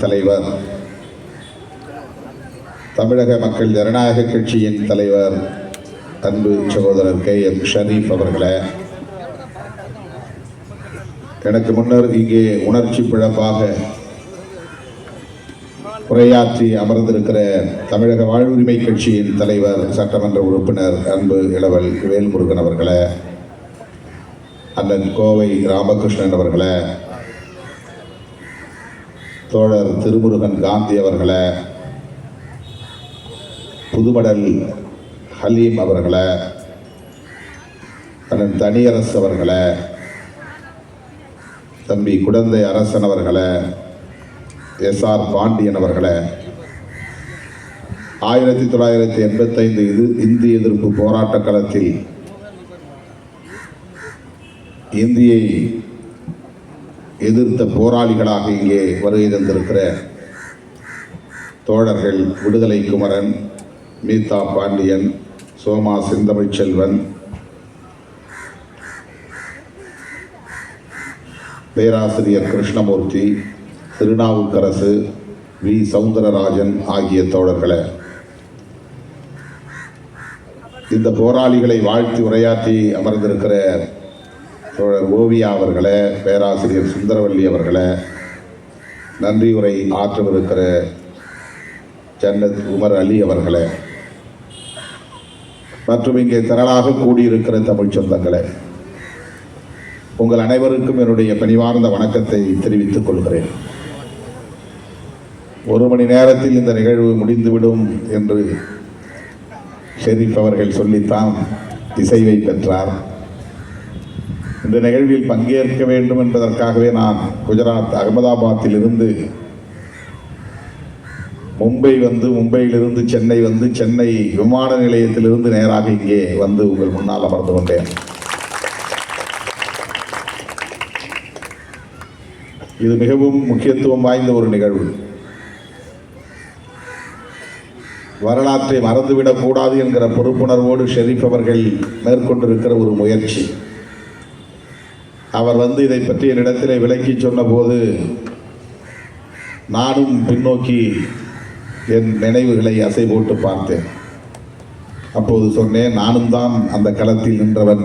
தலைவர், தமிழக மக்கள் ஜனநாயக கட்சியின் தலைவர் அன்பு சகோதரர் KM ஷரீப் அவர்களே, எனக்கு முன்னர் இங்கே உணர்ச்சி பிழப்பாக உரையாற்றி அமர்ந்திருக்கிற தமிழக வாழ்வுரிமை கட்சியின் தலைவர் சட்டமன்ற உறுப்பினர் அன்பு இளவல் வேல்முருகன் அவர்களே, அண்ணன் கோவை ராமகிருஷ்ணன் அவர்களே, தோழர் திருமுருகன் காந்தி அவர்களே, புதுமடல் ஹலீம் அவர்களே, அண்ணன் தனியரசு அவர்களே, தம்பி குடந்தை அரசன் அவர்களே, SR பாண்டியன் அவர்களே, 1985 இந்திய எதிர்ப்பு போராட்ட களத்தில் இந்தியை எதிர்த்த போராளிகளாக இங்கே வருகை தந்திருக்கிற தோழர்கள் விடுதலை குமரன், மீதா பாண்டியன், சோமா செந்தமிழ்ச்செல்வன், பேராசிரியர் கிருஷ்ணமூர்த்தி, திருநாவுக்கரசு, V சவுந்தரராஜன் ஆகிய தோழர்களே, இந்த போராளிகளை வாழ்த்தி உரையாற்றி அமர்ந்திருக்கிற தோழர் ஓவியா அவர்களே, பேராசிரியர் சுந்தரவல்லி அவர்களே, நன்றி உரை ஆற்றவிருக்கிற ஜன்னத் உமர் அலி அவர்களே, மற்றும் இங்கே திரளாக கூடியிருக்கிற தமிழ் சொந்தங்களே, உங்கள் அனைவருக்கும் என்னுடைய பணிவார்ந்த வணக்கத்தை தெரிவித்துக் கொள்கிறேன். 1 மணி நேரத்தில் இந்த நிகழ்வு முடிந்துவிடும் என்று ஷெரீப் அவர்கள் சொல்லித்தான் இசைவை பெற்றார். இந்த நிகழ்வில் பங்கேற்க வேண்டும் என்பதற்காகவே நான் குஜராத் அகமதாபாத்தில் இருந்து மும்பை வந்து, மும்பையிலிருந்து சென்னை வந்து, சென்னை விமான நிலையத்திலிருந்து நேராக இங்கே வந்து உங்கள் முன்னால் அமர்ந்து கொண்டேன். இது மிகவும் முக்கியத்துவம் வாய்ந்த ஒரு நிகழ்வு. வரலாற்றை மறந்துவிடக் கூடாது என்கிற பொறுப்புணர்வோடு ஷெரீப் அவர்கள் மேற்கொண்டிருக்கிற ஒரு முயற்சி. அவர் வந்து இதை பற்றி என்னிடத்திலே விளக்கி சொன்னபோது நானும் பின்னோக்கி என் நினைவுகளை அசை போட்டு பார்த்தேன். அப்போது சொன்னேன், நானும் தான் அந்த களத்தில் நின்றவன்.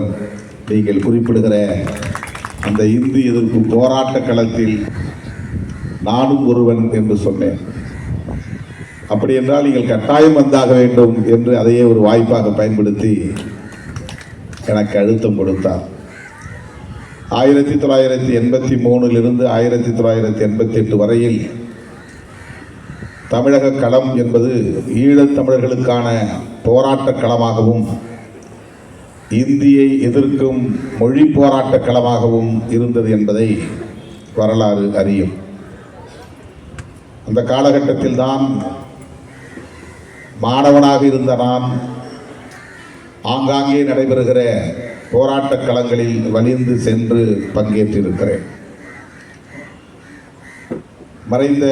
நீங்கள் குறிப்பிடுகிற அந்த இந்தி எதிர்ப்பு போராட்ட களத்தில் நானும் ஒருவன் என்று சொன்னேன். அப்படி என்றால் நீங்கள் கட்டாயம் வந்தாக வேண்டும் என்று அதையே ஒரு வாய்ப்பாக பயன்படுத்தி எனக்கு அழுத்தம் கொடுத்தார். 1983 1988 வரையில் தமிழக களம் என்பது ஈழத்தமிழர்களுக்கான போராட்ட களமாகவும் இந்தியை எதிர்க்கும் மொழி போராட்ட களமாகவும் இருந்தது என்பதை வரலாறு அறியும். அந்த காலகட்டத்தில் தான் மாணவனாக இருந்த நான் ஆங்காங்கே நடைபெறுகிற போராட்ட களங்களில் வலிந்து சென்று பங்கேற்றிருக்கிறேன். மறைந்த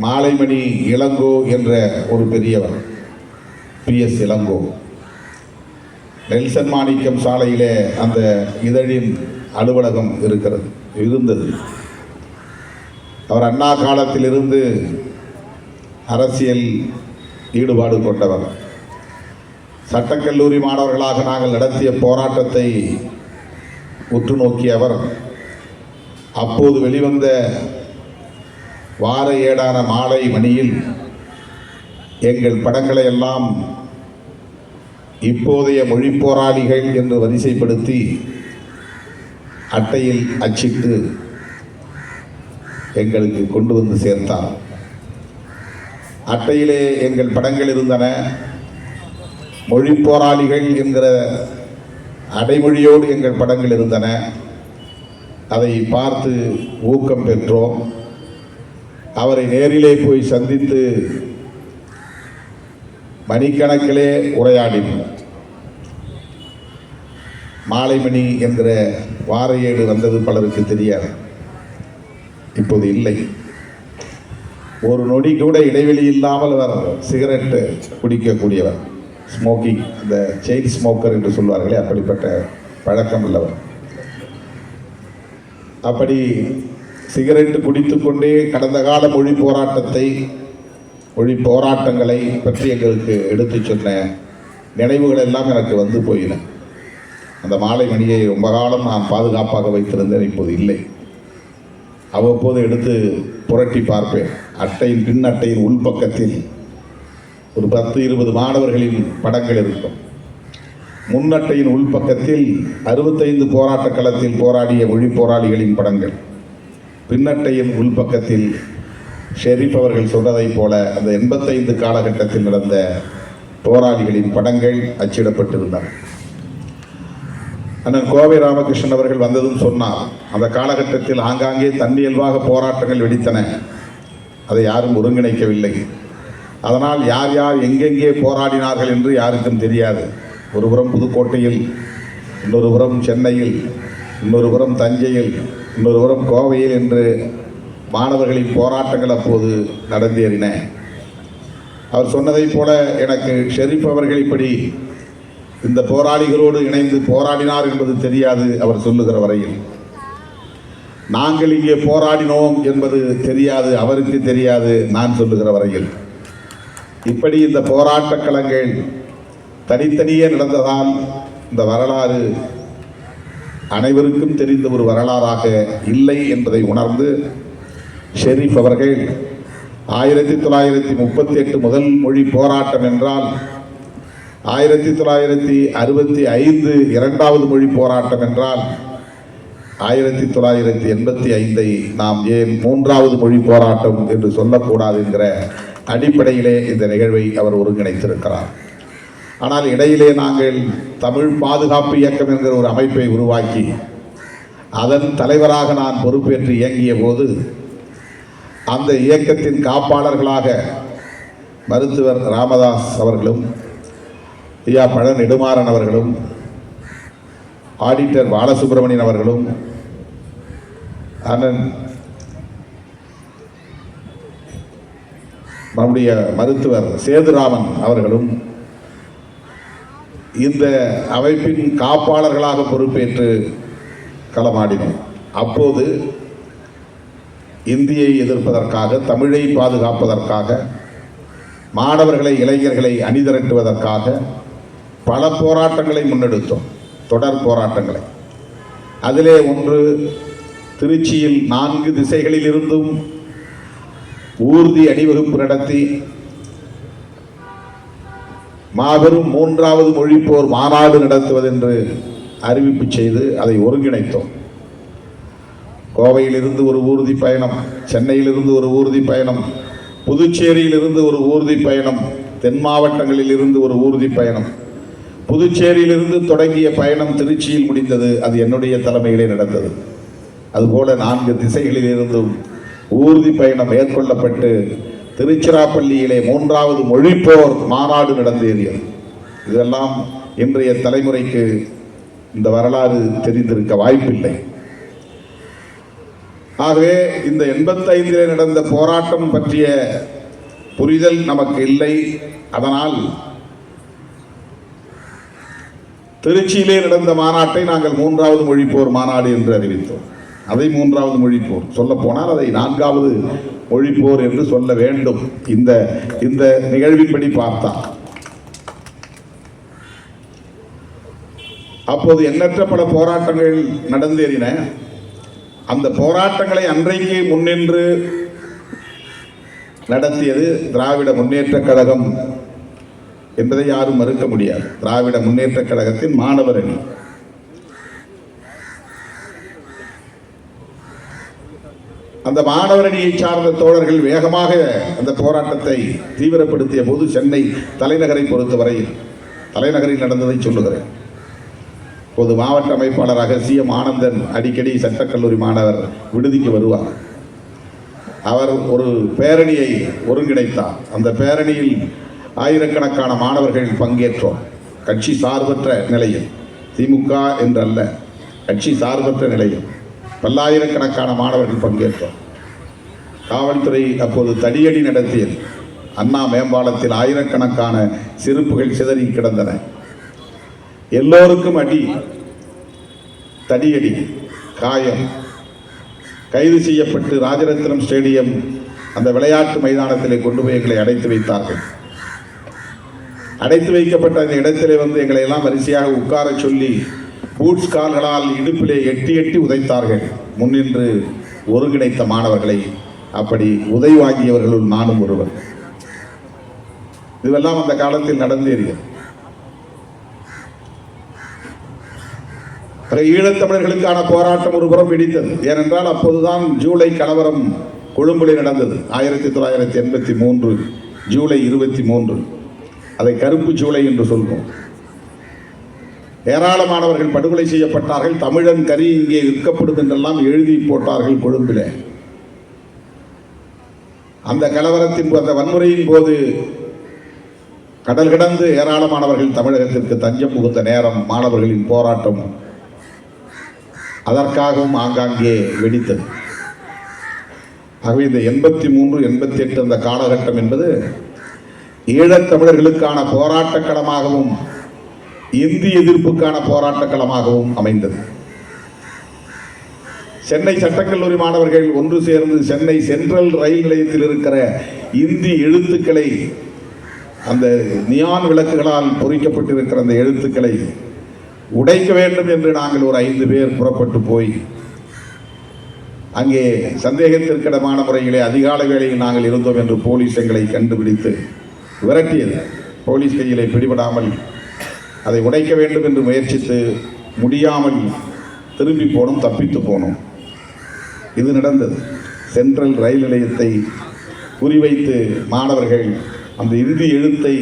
மாலைமணி இளங்கோ என்ற ஒரு பெரியவர், PS இளங்கோ, நெல்சன் மாணிக்கம் சாலையிலே அந்த இதழின் அலுவலகம் இருந்தது. அவர் அண்ணா காலத்திலிருந்து அரசியல் ஈடுபாடு கொண்டவர். சட்டக்கல்லூரி மாணவர்களாக நாங்கள் நடத்திய போராட்டத்தை உற்று நோக்கிய அவர் அப்போது வெளிவந்த வார ஏடான மாலை மணியில் எங்கள் படங்களை எல்லாம் இப்போதைய மொழி போராளிகள் என்று வரிசைப்படுத்தி அட்டையில் அச்சிட்டு எங்களுக்கு கொண்டு வந்து சேர்த்தார். அட்டையிலே எங்கள் படங்கள் இருந்தன. மொழி போராளிகள் என்கிற அடைமொழியோடு எங்கள் படங்கள் இருந்தன. அதை பார்த்து ஊக்கம் பெற்றோம். அவரை நேரிலே போய் சந்தித்து மணிக்கணக்கிலே உரையாடினோம். மாலைமணி என்கிற வார ஏடு வந்தது பலருக்கு தெரியாது, இப்போது இல்லை. ஒரு நொடி கூட இடைவெளி இல்லாமல் அவர் சிகரெட்டு குடிக்கக்கூடியவர், ஸ்மோக்கிங், அந்த செயின் ஸ்மோக்கர் என்று சொல்வார்களே, அப்படிப்பட்ட பழக்கம் உள்ளவர். அப்படி சிகரெட்டு குடித்துக்கொண்டே கடந்த கால மொழி போராட்டங்களை பற்றி எங்களுக்கு எடுத்து சொன்ன நினைவுகள் எல்லாம் எனக்கு வந்து போயின. அந்த மாலை மணியை ரொம்ப காலம் நான் பாதுகாப்பாக வைத்திருந்தேன், இப்போது இல்லை. அவ்வப்போது எடுத்து புரட்டி பார்ப்பேன். அட்டையின் பின் அட்டையின் உள்பக்கத்தில் ஒரு 10-20 மாணவர்களின் படங்கள் இருக்கும். முன்னட்டையின் உள்பக்கத்தில் 65 போராட்ட களத்தில் போராடிய மொழி போராளிகளின் படங்கள். பின்னட்டையின் உள்பக்கத்தில் ஷெரீப் அவர்கள் சொன்னதைப் போல அந்த 85 காலகட்டத்தில் நடந்த போராளிகளின் படங்கள் அச்சிடப்பட்டிருந்தன. அண்ணன் கோவை ராமகிருஷ்ணன் அவர்கள் வந்ததும் சொன்னார், அந்த காலகட்டத்தில் ஆங்காங்கே தன்னியல்பாக போராட்டங்கள் வெடித்தன, அதை யாரும் ஒருங்கிணைக்கவில்லை. அதனால் யார் யார் எங்கெங்கே போராடினார்கள் என்று யாருக்கும் தெரியாது. ஒரு புறம் புதுக்கோட்டையில், இன்னொரு புறம் சென்னையில், இன்னொரு புறம் தஞ்சையில், இன்னொரு புறம் கோவையில் என்று மாணவர்களின் போராட்டங்கள் அப்போது நடந்தேறின. அவர் சொன்னதைப் போல எனக்கு ஷெரீப் அவர்கள் இப்படி இந்த போராளிகளோடு இணைந்து போராடினார் என்பது தெரியாது. அவர் சொல்லுகிற வரையில் நாங்கள் இங்கே போராடினோம் என்பது தெரியாது, அவருக்கு தெரியாது நான் சொல்லுகிற வரையில். இப்படி இந்த போராட்ட களங்கள் தனித்தனியே நடந்ததால் இந்த வரலாறு அனைவருக்கும் தெரிந்த ஒரு வரலாறாக இல்லை என்பதை உணர்ந்து ஷெரீப் அவர்கள் 1938 முதல் மொழி போராட்டம் என்றால் 1965 இரண்டாவது மொழி போராட்டம் என்றால் 1985 நாம் ஏன் மூன்றாவது மொழி போராட்டம் என்று சொல்லக்கூடாது என்கிற அடிப்படையிலே இந்த நிகழ்வை அவர் ஒருங்கிணைத்திருக்கிறார். ஆனால் இடையிலே நாங்கள் தமிழ் பாதுகாப்பு இயக்கம் என்கிற ஒரு அமைப்பை உருவாக்கி அதன் தலைவராக நான் பொறுப்பேற்று இயங்கிய போது அந்த இயக்கத்தின் காப்பாளர்களாக மருத்துவர் ராமதாஸ் அவர்களும் ஐயா பழ நெடுமாறன் அவர்களும் ஆடிட்டர் பாலசுப்ரமணியன் அவர்களும் அண்ணன் நம்முடைய மருத்துவர் சேதுராமன் அவர்களும் இந்த அமைப்பின் காப்பாளர்களாக பொறுப்பேற்று களமாடினோம். அப்போது இந்தியை எதிர்ப்பதற்காக, தமிழை பாதுகாப்பதற்காக, மாணவர்களை இளைஞர்களை அணிதிரட்டுவதற்காக பல போராட்டங்களை முன்னெடுத்தோம், தொடர் போராட்டங்களை. அதிலே ஒன்று, திருச்சியில் 4 திசைகளில் இருந்தும் ஊர்தி அணிவகுப்பு நடத்தி மாபெரும் 3வது மொழிப்போர் மாநாடு நடத்துவதென்று அறிவிப்பு செய்து அதை ஒருங்கிணைத்தோம். கோவையிலிருந்து ஒரு ஊர்தி பயணம், சென்னையிலிருந்து ஒரு ஊர்தி பயணம், புதுச்சேரியிலிருந்து ஒரு ஊர்தி பயணம், தென் மாவட்டங்களில் இருந்து ஒரு ஊர்தி பயணம். புதுச்சேரியிலிருந்து தொடங்கிய பயணம் திருச்சியில் முடிந்தது. அது என்னுடைய தலைமையிலே நடந்தது. அதுபோல 4 திசைகளில் இருந்தும் ஊர்தி பயணம் மேற்கொள்ளப்பட்டு திருச்சிராப்பள்ளியிலே 3வது மொழிப்போர் மாநாடு நடந்தேறியது. இதெல்லாம் இன்றைய தலைமுறைக்கு இந்த வரலாறு தெரிந்திருக்க வாய்ப்பில்லை. ஆகவே இந்த 85 நடந்த போராட்டம் பற்றிய புரிதல் நமக்கு இல்லை. அதனால் திருச்சியிலே நடந்த மாநாட்டை நாங்கள் 3வது மொழிப்போர் மாநாடு என்று அறிவித்தோம். அதை 3வது மொழிப்போர், சொல்ல போனால் அதை 4வது மொழிப்போர் என்று சொல்ல வேண்டும். இந்த நிகழ்வின்படி பார்த்தால் அப்போது எண்ணற்ற பல போராட்டங்கள் நடந்தேறின. அந்த போராட்டங்களை அன்றைக்கு முன்னின்று நடத்தியது திராவிட முன்னேற்ற கழகம் என்பதை யாரும் மறுக்க முடியாது. திராவிட முன்னேற்ற கழகத்தின் மாணவர் அணி. அந்த மாணவர் அணியை சார்ந்த தோழர்கள் வேகமாக அந்த போராட்டத்தை தீவிரப்படுத்திய போது சென்னை தலைநகரை பொறுத்தவரையில், தலைநகரில் நடந்ததை சொல்லுகிறேன். இப்போது மாவட்ட அமைப்பாளராக CM ஆனந்தன் அடிக்கடி சட்டக்கல்லூரி மாணவர் விடுதிக்கு வருவார். அவர் ஒரு பேரணியை ஒருங்கிணைத்தார். அந்த பேரணியில் ஆயிரக்கணக்கான மாணவர்கள் பங்கேற்றோம். கட்சி சார்பற்ற நிலையில், திமுக என்றல்ல, கட்சி சார்பற்ற நிலையில் பல்லாயிரக்கணக்கான மாணவர்கள் பங்கேற்றோம். காவல்துறை அப்போது தடியடி நடத்தியது. அண்ணா மேம்பாலத்தில் ஆயிரக்கணக்கான செருப்புகள் சிதறி கிடந்தன. எல்லோருக்கும் அடி, தடியடி, காயம். கைது செய்யப்பட்டு ராஜரத்னம் ஸ்டேடியம் அந்த விளையாட்டு மைதானத்திலே கொண்டு போய் எங்களை அடைத்து வைத்தார்கள். அடைத்து வைக்கப்பட்ட அந்த இடத்திலே எங்களை எல்லாம் வரிசையாக உட்கார சொல்லி பூட்ஸ் கால்களால் இடுப்பிலே எட்டி எட்டி உதைத்தார்கள். முன்னின்று ஒருங்கிணைத்த மாணவர்களை அப்படி உதை வாங்கியவர்களுள் நானும் ஒருவர். இதுவெல்லாம் அந்த காலத்தில் நடந்தேறியது. ஈழத்தமிழர்களுக்கான போராட்டம் ஒரு புறம் வெடித்தது. ஏனென்றால் அப்போதுதான் ஜூலை கலவரம் கொழும்பில் நடந்தது. 1983 ஜூலை 23. அதை கருப்பு ஜூலை என்று சொல்வோம். ஏராளமானவர்கள் படுகொலை செய்யப்பட்டார்கள். தமிழன் கறி இங்கே விற்கப்படும் என்றெல்லாம் எழுதி போட்டார்கள் கொழும்பில். அந்த கலவரத்தின் அந்த வன்முறையின் போது கடல் கடந்து ஏராளமானவர்கள் தமிழகத்திற்கு தஞ்சம் புகுந்த நேரம் மாணவர்களின் போராட்டம் அதற்காகவும் ஆங்காங்கே வெடித்தது. ஆகவே இந்த 83, 88 அந்த காலகட்டம் என்பது ஈழத்தமிழர்களுக்கான போராட்ட களமாகவும் இந்தி எதிர்ப்புக்கான போராட்ட களமாகவும் அமைந்தது. சென்னை சட்டக்கல்லூரி மாணவர்கள் ஒன்று சேர்ந்து சென்னை சென்ட்ரல் ரயில் நிலையத்தில் இருக்கிற இந்தி எழுத்துக்களை, அந்த நியான் விளக்குகளால் பொறிக்கப்பட்டிருக்கிற அந்த எழுத்துக்களை உடைக்க வேண்டும் என்று நாங்கள் ஒரு 5 பேர் புறப்பட்டு போய் அங்கே சந்தேகத்திற்கிடமான முறையிலே அதிகாலை வேளையில் நாங்கள் இருந்தோம் என்று போலீஸ் எங்களை கண்டுபிடித்து விரட்டியது. போலீஸ் கையிலே பிடிபடாமல் அதை உடைக்க வேண்டும் என்று முயற்சித்து முடியாமல் திரும்பி போனோம், தப்பித்து போனோம். இது நடந்தது. சென்ட்ரல் ரயில் நிலையத்தை குறிவைத்து மாணவர்கள் அந்த இந்தி எழுத்தை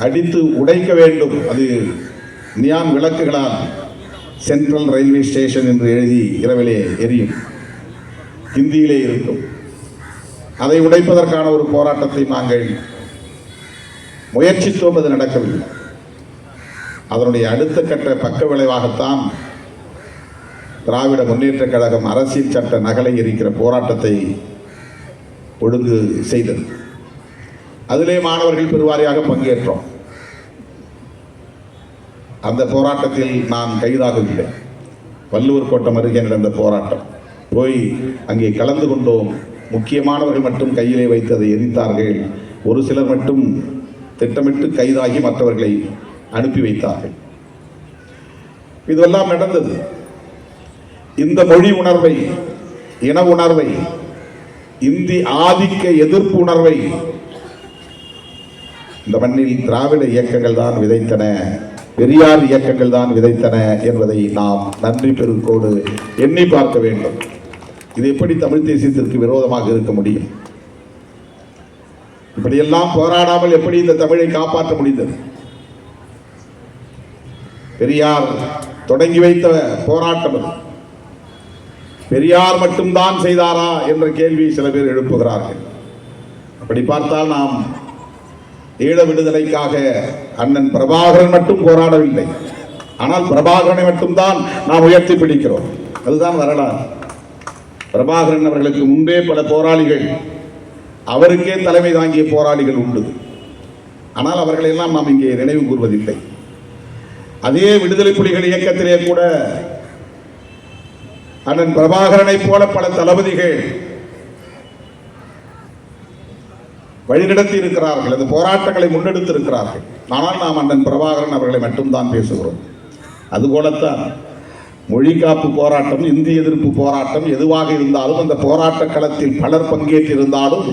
அடித்து உடைக்க வேண்டும். அது நியான் விளக்குகளால் சென்ட்ரல் ரயில்வே ஸ்டேஷன் என்று எழுதி இரவிலே எரியும், ஹிந்தியிலே இருக்கும். அதை உடைப்பதற்கான ஒரு போராட்டத்தை நாங்கள் முயற்சித்தோம். அது நடக்கவில்லை. அதனுடைய அடுத்த கட்ட பக்க விளைவாகத்தான் திராவிட முன்னேற்ற கழகம் அரசியல் சட்ட நகலை எரிக்கிற போராட்டத்தை ஒழுங்கு செய்தது. அதிலே மாணவர்கள் பெருவாரியாக பங்கேற்றோம். அந்த போராட்டத்தில் நான் கைதாகவில்லை. வள்ளுவர் கோட்டம் அருகே நடந்த போராட்டம். போய் அங்கே கலந்து கொண்டோம். முக்கியமானவர்கள் மட்டும் கையிலே வைத்து அதை எரித்தார்கள். ஒரு சிலர் மட்டும் திட்டமிட்டு கைதாகி மற்றவர்களை அனுப்பி வைத்தார்கள். இதெல்லாம் நடந்தது. இந்த மொழி உணர்வை, இன உணர்வை, இந்தி ஆதிக்க எதிர்ப்பு உணர்வை இந்த மண்ணில் திராவிட இயக்கங்கள் தான் விதைத்தன, பெரியார் இயக்கங்கள் தான் விதைத்தன என்பதை நாம் நன்றி பெருக்கோடு எண்ணி பார்க்க வேண்டும். இது எப்படி தமிழ் தேசியத்திற்கு விரோதமாக இருக்க முடியும்? இப்படியெல்லாம் போராடாமல் எப்படி இந்த தமிழை காப்பாற்ற முடிந்தது? பெரியார் தொடங்கி வைத்த போராட்டம் அது. பெரியார் மட்டும்தான் செய்தாரா என்ற கேள்வி சில பேர் எழுப்புகிறார்கள். அப்படி பார்த்தால் நாம் ஈழ விடுதலைக்காக அண்ணன் பிரபாகரன் மட்டும் போராடவில்லை. ஆனால் பிரபாகரனை மட்டும்தான் நாம் உயர்த்தி பிடிக்கிறோம். அதுதான் வரலாறு. பிரபாகரன் அவர்களுக்கு முன்பே பல போராளிகள், அவருக்கே தலைமை தாங்கிய போராளிகள் உண்டு. ஆனால் அவர்களெல்லாம் நாம் இங்கே நினைவு கூறுவதில்லை. அதே விடுதலை புலிகள் இயக்கத்திலே கூட அண்ணன் பிரபாகரனை போல பல தளபதிகள் வழிநடத்தி இருக்கிறார்கள், அந்த போராட்டங்களை முன்னெடுத்து இருக்கிறார்கள். ஆனால் நாம் அண்ணன் பிரபாகரன் அவர்களை மட்டும்தான் பேசுகிறோம். அதுபோலத்தான் மொழி காப்பு போராட்டம், இந்தி எதிர்ப்பு போராட்டம் எதுவாக இருந்தாலும் அந்த போராட்ட களத்தில் பலர் பங்கேற்றிருந்தாலும்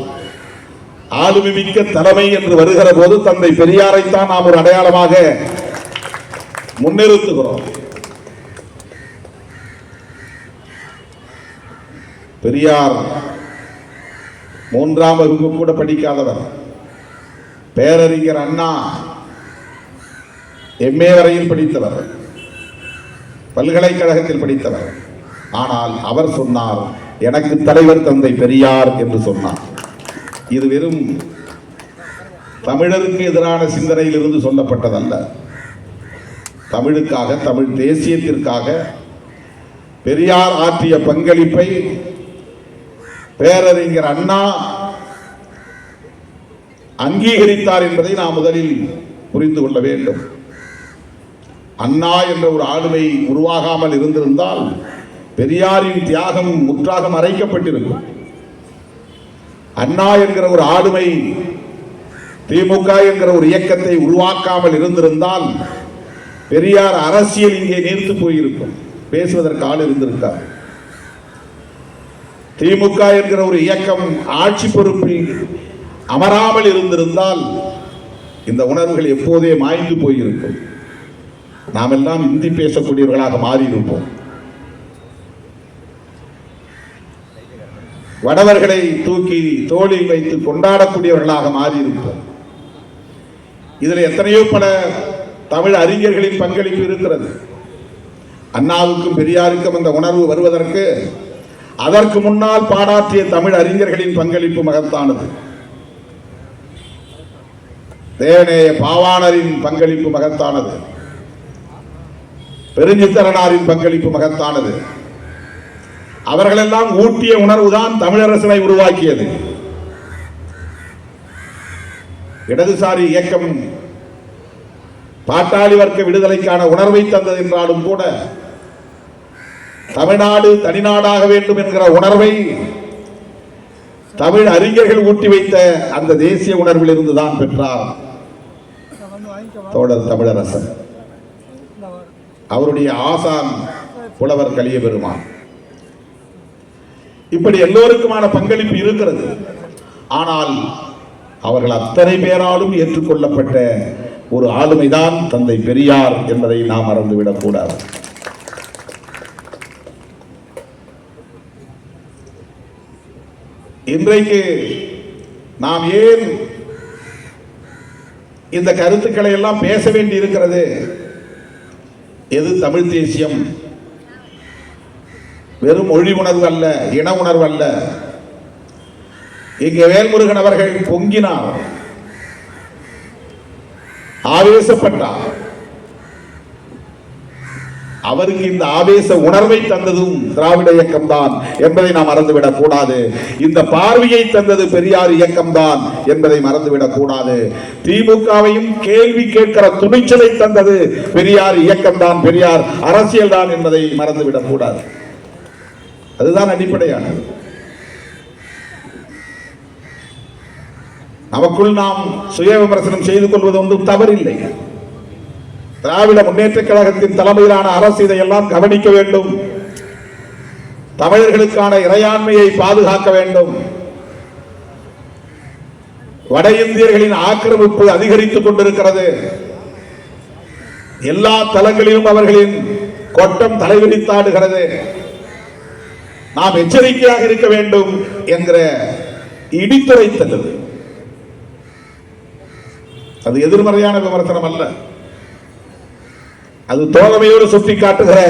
ஆளுமை மிக்க தலைமை என்று வருகிற போது தந்தை பெரியாரைத்தான் நாம் ஒரு அடையாளமாக முன்னிறுத்துகிறோம். பெரியார் 3ஆம் வகுப்பு கூட படிக்காதவர். பேரறிஞர் அண்ணா MA வரையில் படித்தவர், பல்கலைக்கழகத்தில் படித்தவர். ஆனால் அவர் சொன்னார், எனக்கு தலைவர் தந்தை பெரியார் என்று சொன்னார். இது வெறும் தமிழருக்கு எதிரான சிந்தனையிலிருந்து சொல்லப்பட்டதல்ல. தமிழுக்காக, தமிழ் தேசியத்திற்காக பெரியார் ஆற்றிய பங்களிப்பை பேரறிஞர் அண்ணா அங்கீகரித்தார் என்பதை நாம் முதலில் புரிந்து கொள்ள வேண்டும். அண்ணா என்ற ஒரு ஆளுமை உருவாகாமல் இருந்திருந்தால் பெரியாரின் தியாகம் முற்றாக மறைக்கப்பட்டிருக்கும். அண்ணா என்கிற ஒரு ஆளுமை திமுக என்கிற ஒரு இயக்கத்தை உருவாக்காமல் இருந்திருந்தால் பெரியார் அரசியல் இங்கே நீர்த்து போயிருக்கும், பேசுவதற்கு ஆள் இருந்திருக்கார். திமுக என்கிற ஒரு இயக்கம் ஆட்சி பொறுப்பில் அமராமல் இருந்திருந்தால் இந்த உணர்வுகள் எப்போதே மாய்ந்து போயிருக்கும். நாம் எல்லாம் இந்தி பேசக்கூடியவர்களாக மாறியிருப்போம். வடவர்களை தூக்கி தோளில் வைத்து கொண்டாடக்கூடியவர்களாக மாறியிருப்போம். இதில் எத்தனையோ பல தமிழ் அறிஞர்களின் பங்களிப்பு இருக்கிறது. அண்ணாவுக்கும் பெரியாருக்கும் அந்த உணர்வு வருவதற்கு அதற்கு முன்னால் பாடாற்றிய தமிழ் அறிஞர்களின் பங்களிப்பு மகத்தானது. தேவநேய பாவாணரின் பங்களிப்பு மகத்தானது. பெருஞ்சித்திரனாரின் பங்களிப்பு மகத்தானது. அவர்களெல்லாம் ஊட்டிய உணர்வுதான் தமிழரசனை உருவாக்கியது. இடதுசாரி இயக்கம் பாட்டாளி வர்க்க விடுதலைக்கான உணர்வை தந்தது என்றாலும் கூட தமிழ்நாடு தனிநாடாக வேண்டும் என்கிற உணர்வை தமிழ் அறிஞர்கள் ஊட்டி வைத்த அந்த தேசிய உணர்வில் இருந்துதான் பெற்றார் தோழர் தமிழரசன். அவருடைய ஆசான் புலவர் கலிய பெருமான். இப்படி எல்லோருக்குமான பங்களிப்பு இருக்கிறது. ஆனால் அவர்கள் அத்தனை பேராலும் ஏற்றுக்கொள்ளப்பட்ட ஒரு ஆளுமைதான் தந்தை பெரியார் என்பதை நாம் மறந்துவிடக் கூடாது. இன்றைக்கு நாம் ஏன் இந்த கருத்துக்களை எல்லாம் பேச வேண்டி இருக்கிறது? எது தமிழ் தேசியம்? வெறும் மொழி உணர்வு அல்ல, இன உணர்வு அல்ல. இங்கே வேல்முருகன் அவர்கள் பொங்கினார், ஆவேசப்பட்டார். அவருக்கு இந்த ஆவேச உணர்வை தந்ததும் திராவிட இயக்கம் தான் என்பதை நாம் மறந்துவிடக் கூடாது. இந்த பார்வையை தந்தது பெரியார் இயக்கம் தான் என்பதை மறந்துவிடக் கூடாது. திமுகவையும் கேள்வி கேட்கிற துணிச்சலை தந்தது பெரியார் இயக்கம் தான், பெரியார் அரசியல் தான் என்பதை மறந்துவிடக் கூடாது. அதுதான் அடிப்படையானது. நமக்குள் நாம் சுய விமர்சனம் செய்து கொள்வது ஒன்றும் தவறில்லை. திராவிட முன்னேற்ற கழகத்தின் தலைமையிலான அரசு இதையெல்லாம் கவனிக்க வேண்டும். தமிழர்களுக்கான இறையாண்மையை பாதுகாக்க வேண்டும். வட இந்தியர்களின் ஆக்கிரமிப்பு அதிகரித்துக் கொண்டிருக்கிறது. எல்லா தளங்களிலும் அவர்களின் கொட்டம் தலைவிரித்தாடுகிறது. நாம் எச்சரிக்கையாக இருக்க வேண்டும் என்கிற இடித்துரைத்தது. அது எதிர்மறையான விமர்சனம் அல்ல, அது தோழமையோடு சுட்டி காட்டுகிற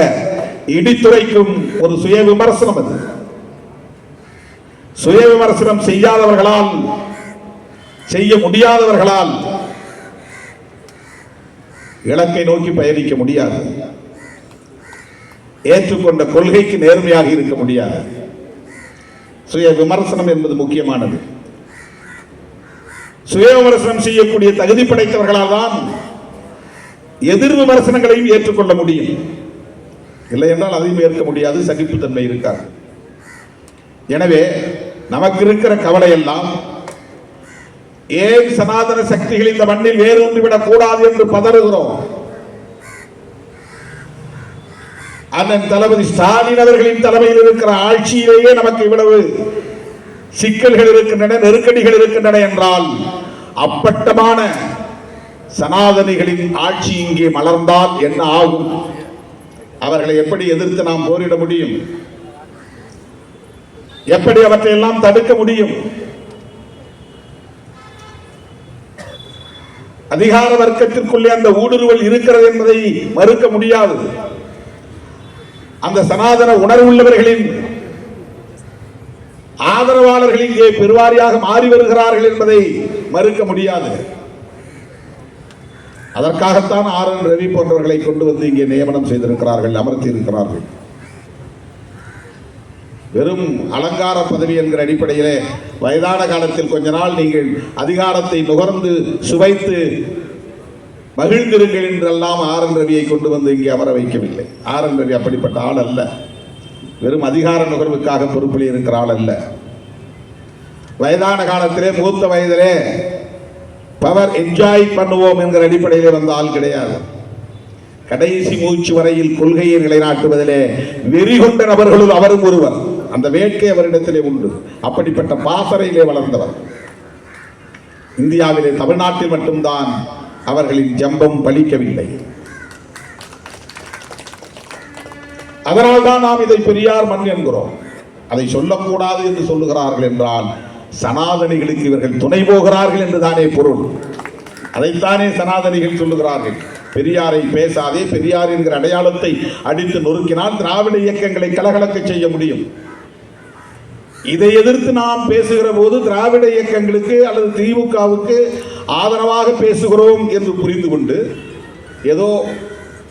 இடித்துரைக்கும் ஒரு சுய விமர்சனம். அது சுய விமர்சனம் செய்யாதவர்களால், செய்ய முடியாதவர்களால் இலக்கை நோக்கி பயணிக்க முடியாது. ஏற்றுக்கொண்ட கொள்கைக்கு நேர்மையாக இருக்க முடியாது. சுய விமர்சனம் என்பது முக்கியமானது. சுய விமர்சனம் செய்யக்கூடிய தகுதி படைத்தவர்களால் தான் எதிர் விமர்சனங்களையும் ஏற்றுக்கொள்ள முடியும். இல்லை என்றால் அதையும் ஏற்க முடியாது, சகிப்புத்தன்மை இருக்காது. எனவே நமக்கு இருக்கிற கவலை எல்லாம் ஏன் சனாதன சக்திகள் இந்த மண்ணில் வேரூன்றிவிடக் கூடாது என்று பதறுகிறோம். அண்ணன் தளபதி ஸ்டாலின் அவர்களின் தலைமையில் இருக்கிற ஆட்சியிலேயே நமக்கு இவ்வளவு சிக்கல்கள் இருக்கின்றன, நெருக்கடிகள் இருக்கின்றன என்றால் அப்பட்டமான சனாதனிகளின் ஆட்சி இங்கே மலர்ந்தால் என்ன ஆகும்? அவர்களை எப்படி எதிர்த்து நாம் போரிட முடியும்? எப்படி அவற்றை எல்லாம் தடுக்க முடியும்? அதிகார வர்க்கத்திற்குள்ளே அந்த ஊடுருவல் இருக்கிறது என்பதை மறுக்க முடியாது. அந்த சனாதன உணர்வுள்ளவர்களின் ஆதரவாளர்கள் இங்கே பெருவாரியாக மாறி வருகிறார்கள் என்பதை மறுக்க முடியாது. அதற்காகத்தான் ஆர்.என். ரவி போன்றவர்களை கொண்டு வந்து இங்கே நியமனம் செய்திருக்கிறார்கள், அமர்த்தி இருக்கிறார்கள். வெறும் அலங்கார பதவி என்கிற அடிப்படையிலே வயதான காலத்தில் கொஞ்ச நாள் நீங்கள் அதிகாரத்தை நுகர்ந்து சுவைத்து மகிழ்ந்திருங்கள் என்றெல்லாம் ஆர்.என். ரவியை கொண்டு வந்து இங்கே அமர வைக்கவில்லை. ஆர்.என். ரவி அப்படிப்பட்ட ஆள் அல்ல. வெறும் அதிகார நுகர்வுக்காக பொறுப்பில் இருக்கிறாள் அல்ல. வயதான காலத்திலே, மூத்த வயதிலே பவர் என்ஜாய் பண்ணுவோம் என்கிற அடிப்படையில் வந்த ஆள் கிடையாது. கடைசி மூச்சு வரையில் கொள்கையை நிலைநாட்டுவதிலே வெறி கொண்ட நபர்களுள் அவரும் ஒருவர். அந்த வேட்கை அவரிடத்திலே உண்டு. அப்படிப்பட்ட பாசறையிலே வளர்ந்தவர். இந்தியாவிலே, தமிழ்நாட்டில் மட்டும்தான் அவர்களின் ஜம்பம் பலிக்கவில்லை. அதனால்தான் நாம் இதை பெரியார் மண் என்கிறோம். அதை சொல்லக்கூடாது என்று சொல்லுகிறார்கள் என்றால் சனாதனிகளுக்கு இவர்கள் துணை போகிறார்கள் என்றுதானே பொருள். அதைத்தானே சனாதனிகள் சொல்லுகிறார்கள். பெரியாரை பேசாதே, பெரியார் என்கிற அடையாளத்தை அடித்து நொறுக்கினால் திராவிட இயக்கங்களை கலகலக்க செய்ய முடியும். இதை எதிர்த்து நாம் பேசுகிற போது திராவிட இயக்கங்களுக்கு அல்லது திமுகவுக்கு ஆதரவாக பேசுகிறோம் என்று புரிந்து கொண்டு ஏதோ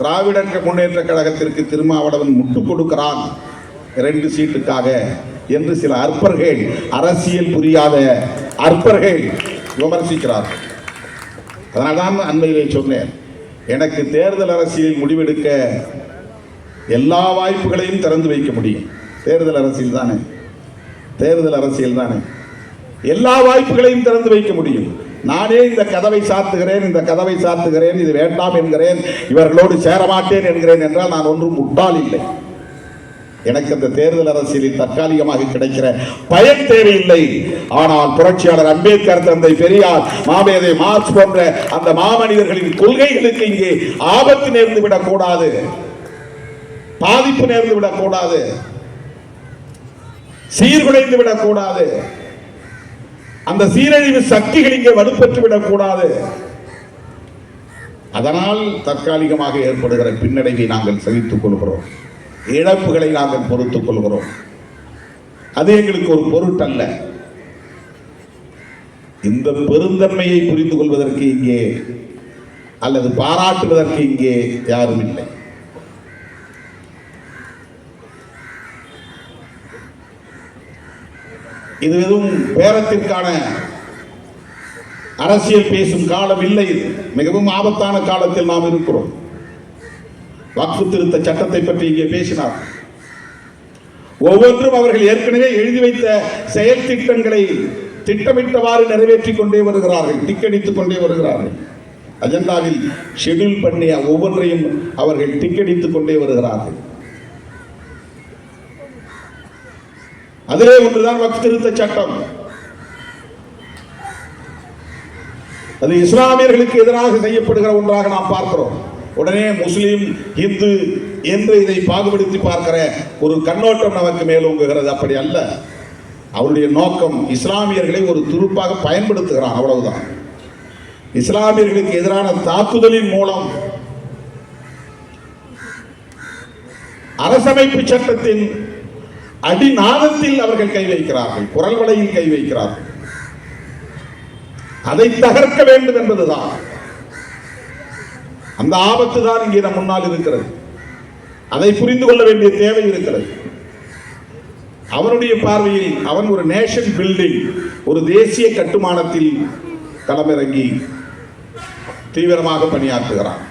திராவிட முன்னேற்ற கழகத்திற்கு திருமாவளவன் முட்டுக் கொடுக்கிறான் 2 சீட்டுக்காக என்று சில அற்பர்கள், அரசியல் புரியாத அற்பர்கள் விமர்சிக்கிறார்கள். அதனால்தான் அண்மையிலே சொன்னேன், எனக்கு தேர்தல் அரசியலில் முடிவெடுக்க எல்லா வாய்ப்புகளையும் திறந்து வைக்க முடியும். தேர்தல் அரசியல் தானே, தேர்தல் அரசியல் தானே, எல்லா வாய்ப்புகளையும் திறந்து வைக்க முடியும். நானே இந்த கதவை சாத்துகிறேன், இந்த கதவை சாத்துகிறேன், இது வேண்டாம் என்கிறேன், இவர்களோடு சேரமாட்டேன் என்கிறேன் என்றால் நான் ஒன்றும் முட்டாள் இல்லை. எனக்கு அந்த தேர்தல் அரசியலில் தற்காலிகமாக கிடைக்கிற பயன் தேவையில்லை. ஆனால் புரட்சியாளர் அம்பேத்கர், தந்தை பெரியார், மாமேதை மார்க்ஸ் போன்ற அந்த மாமனிதர்களின் கொள்கைகளுக்கு இங்கே ஆபத்து நேர்ந்து விடக்கூடாது, பாதிப்பு நேர்ந்து விடக்கூடாது, சீர்குலைந்து விடக்கூடாது, அந்த சீரழிவு சக்திகள் இங்கே வலுப்பெற்று விடக்கூடாது. அதனால் தற்காலிகமாக ஏற்படுகிற பின்னடைவை நாங்கள் சகித்துக் கொள்கிறோம், இழப்புகளை நாங்கள் பொறுத்துக் கொள்கிறோம். அது எங்களுக்கு ஒரு பொருட்டல்ல. இந்த பெருந்தன்மையை புரிந்து கொள்வதற்கு இங்கே அல்லது பாராட்டுவதற்கு இங்கே யாரும் இல்லை. இது எதுவும் பேரத்திற்கான அரசியல் பேசும் காலம் இல்லை. மிகவும் ஆபத்தான காலத்தில் நாம் இருக்கிறோம். வக்ஃபு திருத்த சட்டத்தை பற்றி இங்கே பேசினார். ஒவ்வொன்றும் அவர்கள் ஏற்கனவே எழுதி வைத்த செயல் திட்டங்களை திட்டமிட்டவாறு நிறைவேற்றிக் கொண்டே வருகிறார்கள், டிக்கெடித்துக் கொண்டே வருகிறார்கள். அஜெண்டாவில் ஷெட்யூல் பண்ணிய ஒவ்வொன்றையும் அவர்கள் டிக்கெடித்துக் கொண்டே வருகிறார்கள். அதிலே ஒன்றுதான் வக்ஃப் திருத்த சட்டம். அது இஸ்லாமியர்களுக்கு எதிராக செய்யப்படுகிற ஒன்றாக நாம் பார்க்கிறோம். உடனே முஸ்லீம், இந்து என்று இதை பாகுபடுத்தி பார்க்கிற ஒரு கண்ணோட்டம் நமக்கு மேலோங்குகிறது. அப்படி அல்ல. அவருடைய நோக்கம் இஸ்லாமியர்களை ஒரு துருப்பாக பயன்படுத்துகிறான், அவ்வளவுதான். இஸ்லாமியர்களுக்கு எதிரான தாக்குதலின் மூலம் அரசமைப்பு சட்டத்தின் அடிநாதத்தில் அவர்கள் கை வைக்கிறார்கள், குரல் வலையில் கை வைக்கிறார்கள். அதை தகர்க்க வேண்டும் என்பதுதான். அந்த ஆபத்து தான் இங்கே நம் முன்னால் இருக்கிறது. அதை புரிந்து கொள்ள வேண்டிய தேவை இருக்கிறது. அவனுடைய பார்வையில் அவன் ஒரு நேஷன் பில்டிங், ஒரு தேசிய கட்டுமானத்தில் களமிறங்கி தீவிரமாக பணியாற்றுகிறான்.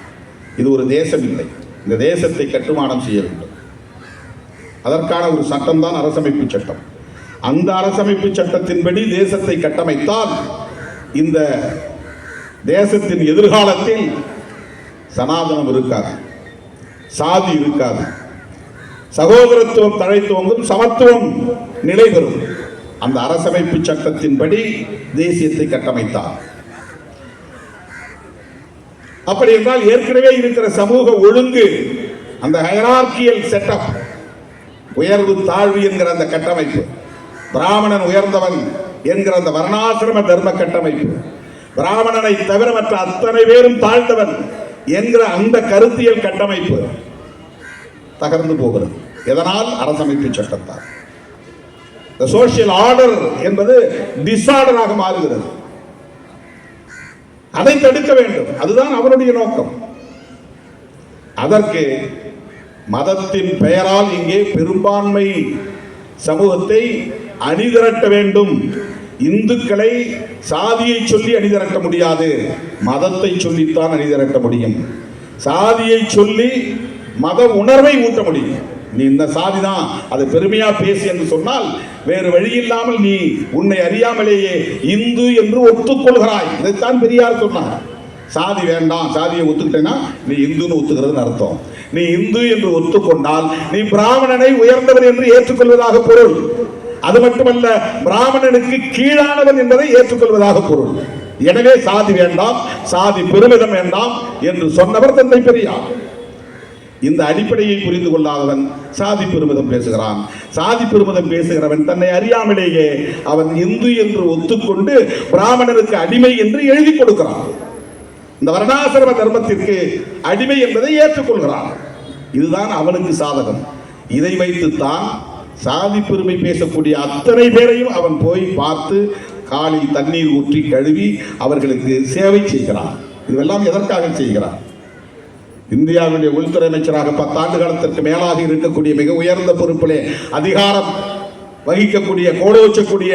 இது ஒரு தேசம் இல்லை. இந்த தேசத்தை கட்டுமானம் செய்ய வேண்டும். அதற்கான ஒரு சட்டம் தான் அரசமைப்பு சட்டம். அந்த அரசமைப்பு சட்டத்தின்படி தேசத்தை கட்டமைத்தால் இந்த தேசத்தின் எதிர்காலத்தில் சனாதனம் இருக்காது, சாதி இருக்காது, சகோதரத்துவம் தழைத்தோங்கும், சமத்துவம் நிலை பெறும். அந்த அரசமைப்பு சட்டத்தின்படி தேசியத்தை கட்டமைத்தார். அப்படி என்றால் ஏற்கனவே இருக்கிற சமூக ஒழுங்கு, அந்த ஹைரார்கியல் செட்டப், உயர்வு தாழ்வு என்கிற அந்த கட்டமைப்பு, பிராமணன் உயர்ந்தவன் என்கிற அந்த வர்ணாசிரம தர்ம கட்டமைப்பு, பிராமணனை தவிர மற்ற அத்தனை பேரும் தாழ்ந்தவன் என்கிற அந்த கருத்தியல் கட்டமைப்பு தகர்ந்து போகிறது. எதனால்? அரசமைப்பு சட்டத்தால். சோசியல் ஆர்டர் என்பது டிசார்டராக மாறுகிறது. அதை தடுக்க வேண்டும். அதுதான் அவருடைய நோக்கம். அதற்கு மதத்தின் பெயரால் இங்கே பெரும்பான்மை சமூகத்தை அணிதிரட்ட வேண்டும். இந்துக்களை சாதியை சொல்லி அணிதிரட்ட முடியாது, மதத்தை சொல்லித்தான் அணிதிரட்ட முடியும். சாதியை சொல்லி மத உணர்வை ஊட்ட முடியும். நீ இந்த சாதி தான், அதை பெருமையா பேசி என்று சொன்னால் வேறு வழி இல்லாமல் நீ உன்னை அறியாமலேயே இந்து என்று ஒத்துக்கொள்கிறாய். இதைத்தான் பெரியார் சொன்னார். சாதி வேண்டாம், சாதியை ஒத்துக்கிட்டேன்னா நீ இந்துன்னு ஒத்துக்கிறதுன்னு அர்த்தம். நீ இந்து என்று ஒத்துக்கொண்டால் நீ பிராமணனை உயர்ந்தவன் என்று ஏற்றுக்கொள்வதாக பொருள். அது மட்டுமல்ல, பிராமணனுக்கு கீழானவன் என்பதை ஏற்றுக்கொள்வதாக பொருள். எனவே சாதி வேண்டாம், சாதி பெருமிதம் வேண்டாம் என்று சொன்னவர் தந்தை பெரியார். இந்த அடிப்படையை புரிந்து கொள்ளாதவன் சாதி பெருமிதம் பேசுகிறான். சாதி பெருமிதம் பேசுகிறவன் தன்னை அறியாமலேயே அவன் இந்து என்று ஒத்துக்கொண்டு பிராமணனுக்கு அடிமை என்று எழுதி கொடுக்கிறான். இந்த வர்ணாசிரம தர்மத்திற்கு அடிமை என்பதை ஏற்றுக்கொள்கிறான். இதுதான் அவனுக்கு சாதகம். இதை வைத்துத்தான் சாதி பெருமை பேசக்கூடிய அத்தனை பேரையும் அவன் போய் பார்த்து காலில் தண்ணீர் ஊற்றி கழுவி அவர்களுக்கு சேவை செய்கிறான். இதுவெல்லாம் எதற்காக செய்கிறான்? இந்தியாவுடைய உள்துறை அமைச்சராக 10 ஆண்டு காலத்திற்கு மேலாக இருக்கக்கூடிய மிக உயர்ந்த பொறுப்பிலே அதிகாரம் வகிக்கக்கூடிய கோடோச்சக்கூடிய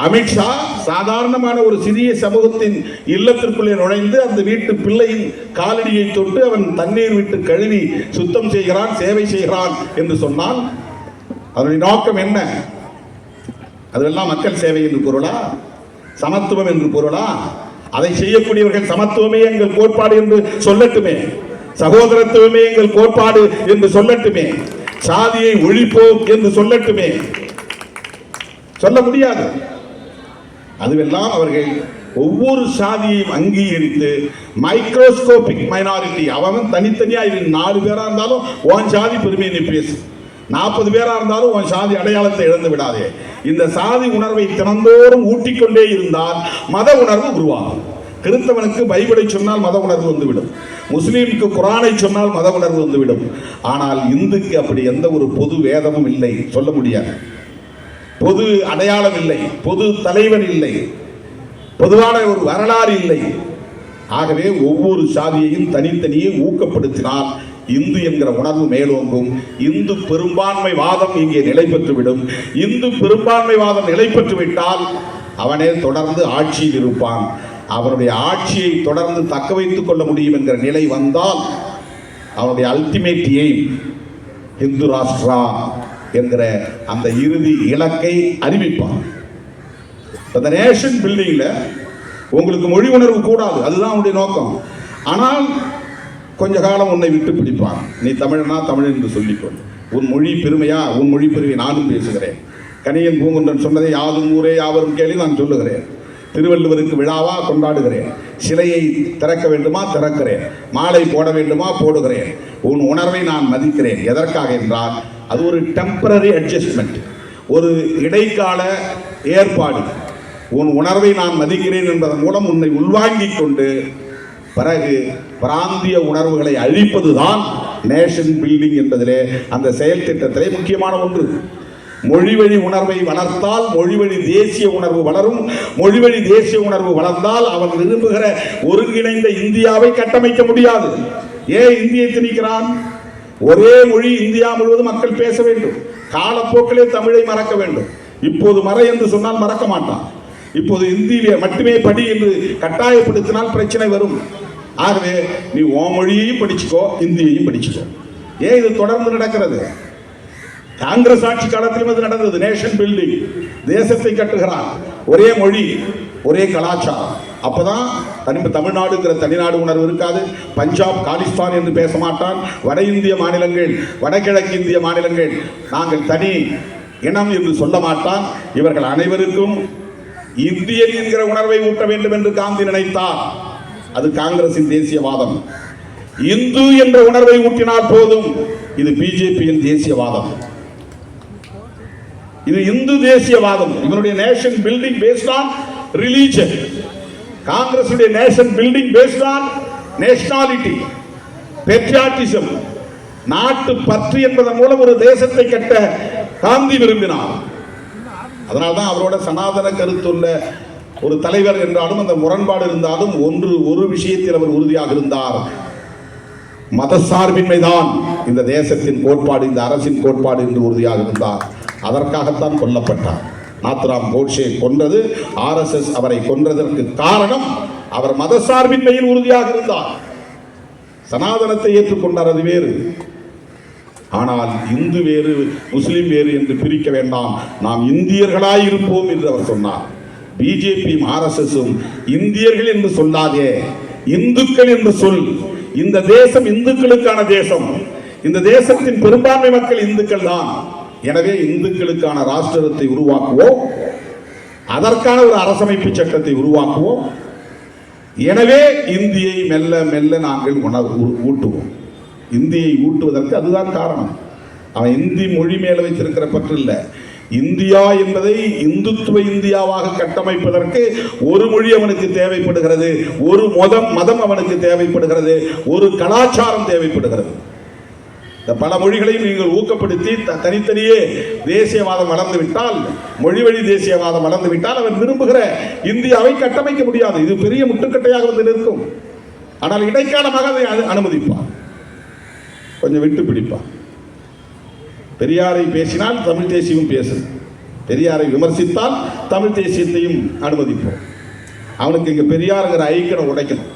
அமித்ஷா சாதாரணமான ஒரு சிறிய சமூகத்தின் இல்லத்திற்குள்ளே நுழைந்து அந்த வீட்டு பிள்ளையின் காலடியை தொட்டு அவன் தண்ணீர் விட்டு கழுவி சுத்தம் செய்கிறான், சேவை செய்கிறான் என்று சொன்னால் அதனுடைய நோக்கம் என்ன? அதெல்லாம் மக்கள் சேவை என்று பொருளா? சமத்துவம் என்று பொருளா? அதை செய்யக்கூடியவர்கள் சமத்துவமே எங்கள் கோட்பாடு என்று சொல்லட்டுமே, சகோதரத்துவமே எங்கள் கோட்பாடு என்று சொல்லட்டுமே, சாதியை ஒழிப்போம் என்று சொல்லட்டுமே. சொல்ல முடியாது. அதுவெல்லாம் அவர்கள் ஒவ்வொரு சாதியையும் அங்கீகரித்து மைக்ரோஸ்கோபிக் மைனாரிட்டி, அவன் தனித்தனியா 4 பேரா இருந்தாலும் உன் சாதி பெருமையை நீ பேசு, 40 பேரா இருந்தாலும் உன் சாதி அடையாளத்தை இழந்து விடாதே. இந்த சாதி உணர்வை தினந்தோறும் ஊட்டிக்கொண்டே இருந்தால் மத உணர்வு உருவாகும். கிறிஸ்தவனுக்கு பைபிளை சொன்னால் மத உணர்வு வந்துவிடும், முஸ்லீமுக்கு குரானை சொன்னால் மத உணர்வு வந்துவிடும். ஆனால் இந்துக்கு அப்படி எந்த ஒரு பொது வேதமும் இல்லை, சொல்ல முடியாது. பொது அடையாளம் இல்லை, பொது தலைவன் இல்லை, பொதுவான ஒரு வரலாறு இல்லை. ஆகவே ஒவ்வொரு சாதியையும் தனித்தனியே ஊக்கப்படுத்தினால் இந்து என்கிற உணர்வு மேலோங்கும். இந்து பெரும்பான்மை வாதம் இங்கே நிலை பெற்றுவிடும். இந்து பெரும்பான்மை வாதம் நிலை பெற்றுவிட்டால் அவனே தொடர்ந்து ஆட்சியில் இருப்பான். அவனுடைய ஆட்சியை தொடர்ந்து தக்க வைத்துக் கொள்ள முடியும் என்கிற நிலை வந்தால் அவனுடைய அல்டிமேட் எய்ம் இந்து ராஷ்டிரா என்கிற அந்த இறுதி இலக்கை அறிவிப்பான். அந்த நேஷன் பில்டிங்ல உங்களுக்கு மொழி உணர்வு கூடாது, அதுதான் அவனுடைய நோக்கம். ஆனால் கொஞ்ச காலம் உன்னை விட்டு பிடிப்பான். நீ தமிழனா தமிழ் என்று சொல்லிக்கொள். உன் மொழி பெருமையா? உன் மொழி பெருமை நானும் பேசுகிறேன். கணியன் பூங்குன்றன் சொன்னதை யாதும் ஊரே யாவரும் கேள்வி நான் சொல்லுகிறேன். திருவள்ளுவருக்கு விழாவா கொண்டாடுகிறேன். சிலையை திறக்க வேண்டுமா திறக்கிறேன், மாலை போட வேண்டுமா போடுகிறேன். உன் உணர்வை நான் மதிக்கிறேன். எதற்காக என்றால் அது ஒரு டெம்பரரி அட்ஜஸ்ட்மெண்ட், ஒரு இடைக்கால ஏற்பாடு. உன் உணர்வை நான் மதிக்கிறேன் என்பதன் மூலம் உன்னை உள்வாங்கிக் கொண்டு பிறகு பிராந்திய உணர்வுகளை அழிப்பதுதான் நேஷன் பில்டிங் என்பதிலே அந்த செயல் திட்டத்திலே முக்கியமான ஒன்று. மொழிவழி உணர்வை வளர்த்தால் மொழிவழி தேசிய உணர்வு வளரும். மொழிவழி தேசிய உணர்வு வளர்ந்தால் அவன் விரும்புகிற ஒருங்கிணைந்த இந்தியாவை கட்டமைக்க முடியாது. ஏன் இந்தியை திணிக்கிறான்? ஒரே மொழி இந்தியா முழுவதும் மக்கள் பேச வேண்டும். காலப்போக்கிலே தமிழை மறக்க வேண்டும். இப்போது மறை என்று சொன்னால் மறக்க மாட்டான். இப்போது இந்தியிலே மட்டுமே படி என்று கட்டாயப்படுத்தினால் பிரச்சனை வரும். ஆகவே நீ உன் மொழியையும் படிச்சுக்கோ, இந்தியையும் படிச்சுக்கோ. ஏன் இது தொடர்ந்து நடக்கிறது? காங்கிரஸ் ஆட்சி காலத்திலும் இது நடந்தது. நேஷன் பில்டிங், தேசத்தை கட்டுகிறான். ஒரே மொழி, ஒரே கலாச்சாரம். அப்பதான் தமிழ்நாடுங்கிற தனிநாடு உணர்வு இருக்காது. பஞ்சாப் காலிஸ்தான் என்று பேச மாட்டான். வட இந்திய மாநிலங்கள், வடகிழக்கு இந்திய மாநிலங்கள் நாங்கள் தனி இனம் என்று சொல்ல மாட்டான். இவர்கள் அனைவருக்கும் இந்தியன் என்கிற உணர்வை ஊட்ட வேண்டும் என்று காந்தி நினைத்தார். அது காங்கிரசின் தேசியவாதம். இந்து என்ற உணர்வை ஊட்டினால் போதும். இது பிஜேபியின் தேசியவாதம். இது இந்து தேசியவாதம். இவனுடைய nation building based on religion. Congress nation building based on nationality, patriotism, நாட்டு பற்று என்பதன் மூலம் ஒரு தேசத்தை கட்ட காந்தி விரும்பினார். அதனால்தான் அவரோட சனாதன கருத்துள்ள ஒரு தலைவர் என்றாலும் அந்த முரண்பாடு இருந்தாலும் ஒரு விஷயத்தில் அவர் உறுதியாக இருந்தார். மதசார்பின்மைதான் இந்த தேசத்தின் கோட்பாடு, இந்த அரசின் கோட்பாடு என்று உறுதியாக இருந்தார். அதற்காகத்தான் கொல்லப்பட்டார். நாத்ராம் கோட்சே கொன்றது RSS அவரை கொன்றதற்கு காரணம் அவர் மதசார்பின்மையில் உறுதியாக இருந்தார். சனாதனத்தை ஏற்றுக்கொண்டார், அது வேறு. ஆனால் இந்து வேறு முஸ்லிம் வேறு என்று பிரிக்க வேண்டாம், நாம் இந்தியர்களாய் இருப்போம் என்று அவர் சொன்னார். பிஜேபியும் ஆர்எஸ்எஸும் இந்தியர்கள் என்று சொல்லாதே, இந்துக்கள் என்று சொல். இந்த தேசம் இந்துக்களுக்கான தேசம். இந்த தேசத்தின் பெரும்பான்மை மக்கள் இந்துக்கள் தான். எனவே இந்துக்களுக்கான ராஷ்டிரத்தை உருவாக்குவோம், அதற்கான ஒரு அரசமைப்பு சட்டத்தை உருவாக்குவோம். எனவே இந்தியை மெல்ல மெல்ல நாங்கள் ஊட்டுவோம். இந்தியை ஊட்டுவதற்கு அதுதான் காரணம். அவன் இந்தி மொழி மேல வைத்திருக்கிற பற்று இல்லை. இந்தியா என்பதை இந்துத்துவ இந்தியாவாக கட்டமைப்பதற்கு ஒரு மொழி அவனுக்கு தேவைப்படுகிறது, ஒரு மதம் அவனுக்கு தேவைப்படுகிறது, ஒரு கலாச்சாரம் தேவைப்படுகிறது. பல மொழிகளையும் நீங்கள் ஊக்கப்படுத்தி தனித்தனியே தேசியவாதம் வளர்ந்து விட்டால், மொழி வழி தேசியவாதம் வளர்ந்து விட்டால் அவன் விரும்புகிற இந்தியாவை கட்டமைக்க முடியாது. இது பெரிய முட்டுக்கட்டையாக வந்து நிற்கும். ஆனால் இடைக்காலமாக அதை அனுமதிப்பான், கொஞ்சம் விட்டு பிடிப்பான். பெரியாரை பேசினால் தமிழ் தேசியமும் பேசும், பெரியாரை விமர்சித்தால் தமிழ் தேசியத்தையும் அனுமதிப்போம். அவனுக்கு இங்க பெரியாருங்கிற ஐக்கியம் உடைக்கணும்.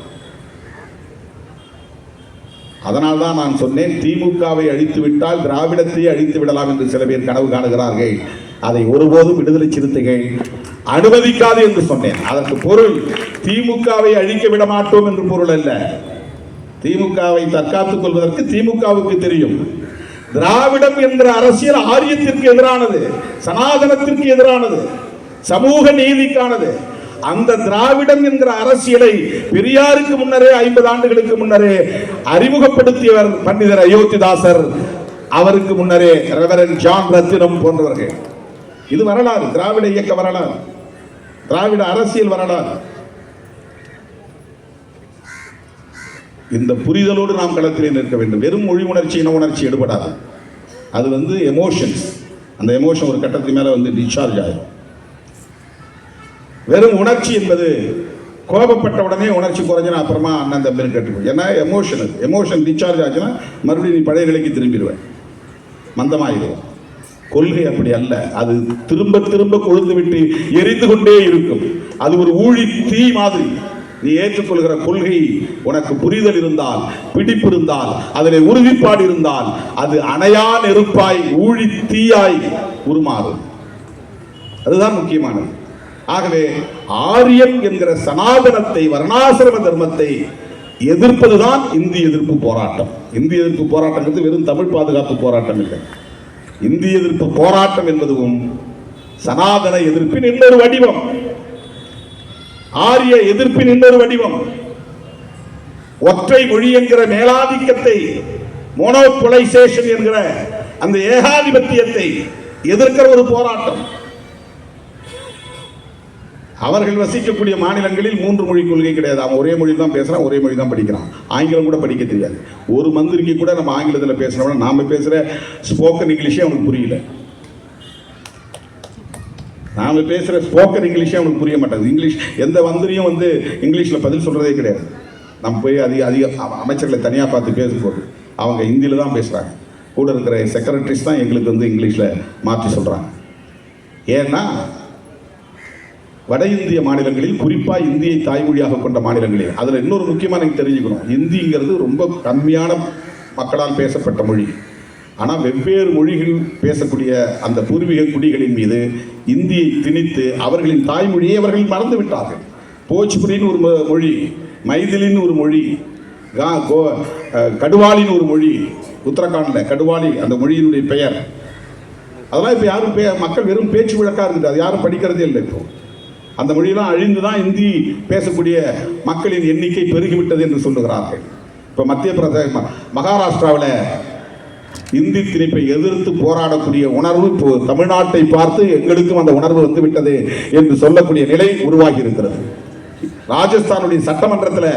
அதனால்தான் நான் சொன்னேன், திமுகவை அழித்து விட்டால் திராவிடத்தையே அழித்து விடலாம் என்று சில பேர் கனவு காணுகிறார்கள். அதை ஒருபோதும் விடுதலை சிறுத்தைகள் அனுமதிக்காது என்று சொன்னேன். அதற்கு பொருள் திமுகவை அழிக்க விட மாட்டோம் என்று பொருள் அல்ல. திமுகவை தற்காத்துக் கொள்வதற்கு திமுகவுக்கு தெரியும், திராவிடம் என்கிற அரசியல் ஆரியத்திற்கு எதிரானது, சனாதனத்திற்கு எதிரானது, சமூக நீதிக்கானது. அந்த திராவிடம் என்கிற அரசியலை பெரியாருக்கு முன்னரே 50 ஆண்டுகளுக்கு முன்னரே அறிமுகப்படுத்தியவர் பண்டிதர் அயோத்திதாசர், அவருக்கு முன்னரே ரெவரண்ட் ஜான் ரத்தினம் போன்றவர்கள். இது வரலாறு, திராவிட இயக்க வரலாறு, திராவிட அரசியல் வரலாறு. இந்த புரிதலோடு நாம் களத்திலே நிற்க வேண்டும். வெறும் மொழி உணர்ச்சி, இன உணர்ச்சி எடுபடாது. அது எமோஷன்ஸ். அந்த எமோஷன் ஒரு கட்டத்துக்கு மேல டிஸ்சார்ஜ் ஆகும். வெறும் உணர்ச்சி என்பது கோபப்பட்ட உடனே உணர்ச்சி குறைஞ்சினா அப்புறமா அண்ணன் தம்பி கேட்டுக்கணும். ஏன்னா எமோஷன் டிஸ்சார்ஜ் ஆச்சுன்னா மறுபடியும் நீ பழைய நிலைக்கு திரும்பிடுவேன், மந்தமாயிடுவோம். கொள்கை அப்படி அல்ல. அது திரும்ப திரும்ப கொழுந்து விட்டு எரிந்து கொண்டே இருக்கும். அது ஒரு ஊழி தீ மாதிரி. நீ ஏற்றுக்கொள்கிற கொள்கை உனக்கு புரிதல் இருந்தால், பிடிப்பு இருந்தால், அதில் உறுதிப்பாடு இருந்தால், அது அணையா நெருப்பாய் ஊழி தீயாய் உருமாறும். அதுதான் முக்கியமானது. ஆகவே ஆரியம் என்கிற சனாதனத்தை, வர்ணாசிரம தர்மத்தை எதிர்ப்பதுதான் இந்திய எதிர்ப்பு போராட்டம். இந்திய எதிர்ப்பு போராட்டம் வெறும் தமிழ் பாதுகாப்பு போராட்டம் இல்லை. இந்திய எதிர்ப்பு போராட்டம் என்பதும் சனாதன எதிர்ப்பின் இன்னொரு வடிவம், ஆரிய எதிர்ப்பின் இன்னொரு வடிவம். ஒற்றை மொழி என்கிற மேலாதிக்கத்தை, மோனோபோலைசேஷன் என்கிற அந்த ஏகாதிபத்தியத்தை எதிர்க்கிற ஒரு போராட்டம். அவர்கள் வசிக்கக்கூடிய மாநிலங்களில் 3 மொழி கொள்கை கிடையாது. அவன் ஒரே மொழி தான் பேசுறான், ஒரே மொழி தான் படிக்கிறான். ஆங்கிலம் கூட படிக்க தெரியாது. ஒரு மந்திரிக்கு கூட நம்ம ஆங்கிலத்தில் பேசுறோம்னா நாம பேசுற ஸ்போக்கன் இங்கிலீஷே அவனுக்கு புரியல. நாம பேசுற ஸ்போக்கன் இங்கிலீஷே அவனுக்கு புரிய மாட்டாது. இங்கிலீஷ் எந்த மந்திரியும் இங்கிலீஷ்ல பதில் சொல்றதே கிடையாது. நம்ம போய் அதிக அமைச்சர்களை தனியாக பார்த்து பேசும்போது அவங்க ஹிந்தியில தான் பேசுறாங்க. கூட இருக்கிற செக்ரட்டரிஸ் தான் எங்களுக்கு இங்கிலீஷ்ல மாற்றி சொல்றாங்க. ஏன்னா வட இந்திய மாநிலங்களில், குறிப்பா இந்தியை தாய்மொழியாக கொண்ட மாநிலங்களில், அதுல இன்னொரு முக்கியமான தெரிஞ்சுக்கணும், இந்திங்கிறது ரொம்ப கம்மியான மக்களால் பேசப்பட்ட மொழி. ஆனால் வெவ்வேறு மொழிகள் பேசக்கூடிய அந்த பூர்வீக குடிகளின் மீது இந்தியை திணித்து அவர்களின் தாய்மொழியை அவர்கள் மறந்து விட்டார்கள். போஜ்புரின்னு ஒரு மொழி, மைதிலின்னு ஒரு மொழி, கடுவாலின்னு ஒரு மொழி, உத்தரகாண்டில் கடுவாலி அந்த மொழியினுடைய பெயர். அதெல்லாம் இப்போ யாரும் மக்கள் வெறும் பேச்சு வழக்காக இருக்குது, அது யாரும் படிக்கிறதே இல்லை. இப்போ அந்த மொழியெல்லாம் அழிந்துதான் இந்தி பேசக்கூடிய மக்களின் எண்ணிக்கை பெருகிவிட்டது என்று சொல்லுகிறார்கள். இப்போ மத்திய பிரதேச மகாராஷ்டிராவில் இந்தி திணிப்பை எதிர்த்து போராடக்கூடிய உணர்வு இப்போ தமிழ்நாட்டை பார்த்து எங்களுக்கும் அந்த உணர்வு வந்துவிட்டது என்று சொல்லக்கூடிய நிலை உருவாகி இருக்கிறது. ராஜஸ்தானுடைய சட்டமன்றத்தில்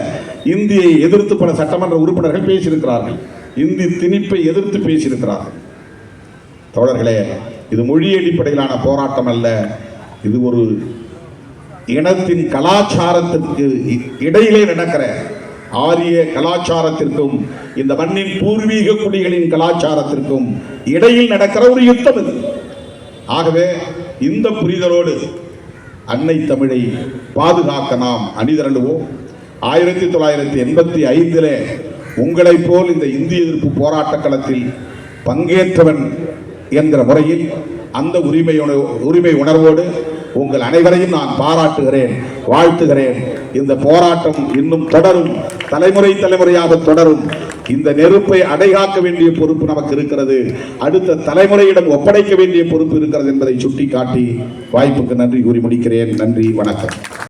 இந்தியை எதிர்த்து பல சட்டமன்ற உறுப்பினர்கள் பேசியிருக்கிறார்கள், இந்தி திணிப்பை எதிர்த்து பேசியிருக்கிறார்கள். தோழர்களே, இது மொழி அடிப்படையிலான போராட்டம் அல்ல. இது ஒரு இனத்தின் கலாச்சாரத்திற்கு இடையிலே நடக்கிற, ஆரிய கலாச்சாரத்திற்கும் இந்த மண்ணின் பூர்வீக குடிகளின் கலாச்சாரத்திற்கும் இடையில் நடக்கிற ஒரு யுத்தம் இது. ஆகவே இந்த புரிதலோடு அன்னை தமிழை பாதுகாக்க நாம் அணிதிரண்டுவோம். 1985 உங்களைப் போல் இந்த இந்திய எதிர்ப்பு போராட்ட களத்தில் பங்கேற்றவன் என்கிற முறையில் அந்த உரிமை உணர்வோடு உங்கள் அனைவரையும் நான் பாராட்டுகிறேன், வாழ்த்துகிறேன். இந்த போராட்டம் இன்னும் தொடரும், தலைமுறையாக தொடரும். இந்த நெருப்பை அடைகாக்க வேண்டிய பொறுப்பு நமக்கு இருக்கிறது, அடுத்த தலைமுறையிடம் ஒப்படைக்க வேண்டிய பொறுப்பு இருக்கிறது என்பதை சுட்டிக்காட்டி வாய்ப்புக்கு நன்றி கூறி முடிக்கிறேன். நன்றி, வணக்கம்.